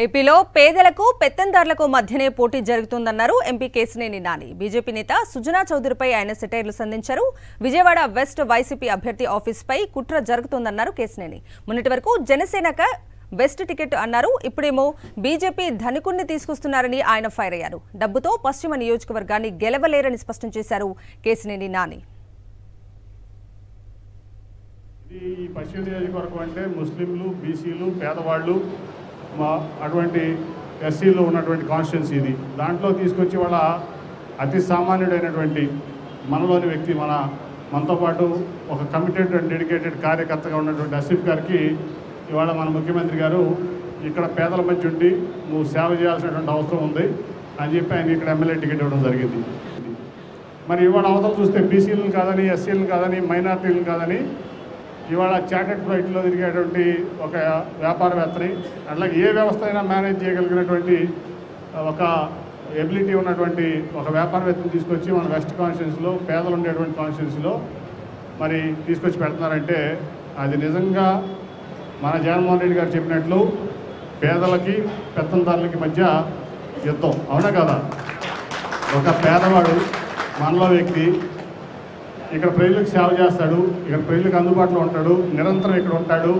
ఏపీలో పేదలకు పెత్తందారులకు మధ్యనే పోటీ జరుగుతుందన్నారు ఎంపీ కేశినేని నాని. బీజేపీ నేత సుజనా చౌదరిపై ఆయన సెటైర్లు సంధించారు. విజయవాడ వెస్ట్ వైసీపీ అభ్యర్థి ఆఫీస్పై కుట్ర జరుగుతుందన్నారు కేశినేని. మొన్నటి వరకు జనసేనకు వెస్ట్ టికెట్ అన్నారు. ఇప్పుడేమో బీజేపీ ధనికుణ్ణి తీసుకొస్తున్నారని ఆయన ఫైర్ అయ్యారు. డబ్బుతో పశ్చిమ నియోజకవర్గాన్ని గెలవలేరని స్పష్టం చేశారు కేశినేని నాని. ఈ పశ్చిమ నియోజకవర్గం అంటే ముస్లింలు, బీసీలు, పేదవాళ్ళు, అటువంటి ఎస్సీలో ఉన్నటువంటి కాన్స్టిట్యున్సీ ఇది. దాంట్లో తీసుకొచ్చి వాళ్ళ అతి సామాన్యుడైనటువంటి మనలోని వ్యక్తి మనతో పాటు ఒక కమిటెడ్ అండ్ డెడికేటెడ్ కార్యకర్తగా ఉన్నటువంటి అసిఫ్ గారికి ఇవాళ మన ముఖ్యమంత్రి గారు ఇక్కడ పేదల మధ్య ఉండి నువ్వు సేవ చేయాల్సినటువంటి అవసరం ఉంది అని చెప్పి ఆయన ఇక్కడ ఎమ్మెల్యే టికెట్ ఇవ్వడం జరిగింది. మరి ఇవాళ అవతల చూస్తే బీసీలను కాదని, ఎస్సీలను కాదని, మైనార్టీలను కాదని ఇవాళ చార్టెడ్ ఫ్లైట్లో తిరిగేటువంటి ఒక వ్యాపారవేత్తని, అట్లాగే ఏ వ్యవస్థ అయినా మేనేజ్ చేయగలిగినటువంటి ఒక ఎబిలిటీ ఉన్నటువంటి ఒక వ్యాపారవేత్తని తీసుకొచ్చి మన వెస్ట్ కాన్స్టిట్యున్సీలో, పేదలు ఉండేటువంటి కాన్స్టిట్యున్సీలో మరి తీసుకొచ్చి పెడుతున్నారంటే అది నిజంగా మన జగన్మోహన్ రెడ్డి గారు చెప్పినట్లు పేదలకి పెత్తందారులకి మధ్య యుద్ధం. అవునా కదా? ఒక పేదవాడు మనలో వ్యక్తి ఇక్కడ ప్రజలకు సేవ చేస్తాడు, ఇక్కడ ప్రజలకు అందుబాటులో ఉంటాడు, నిరంతరం ఇక్కడ ఉంటాడు.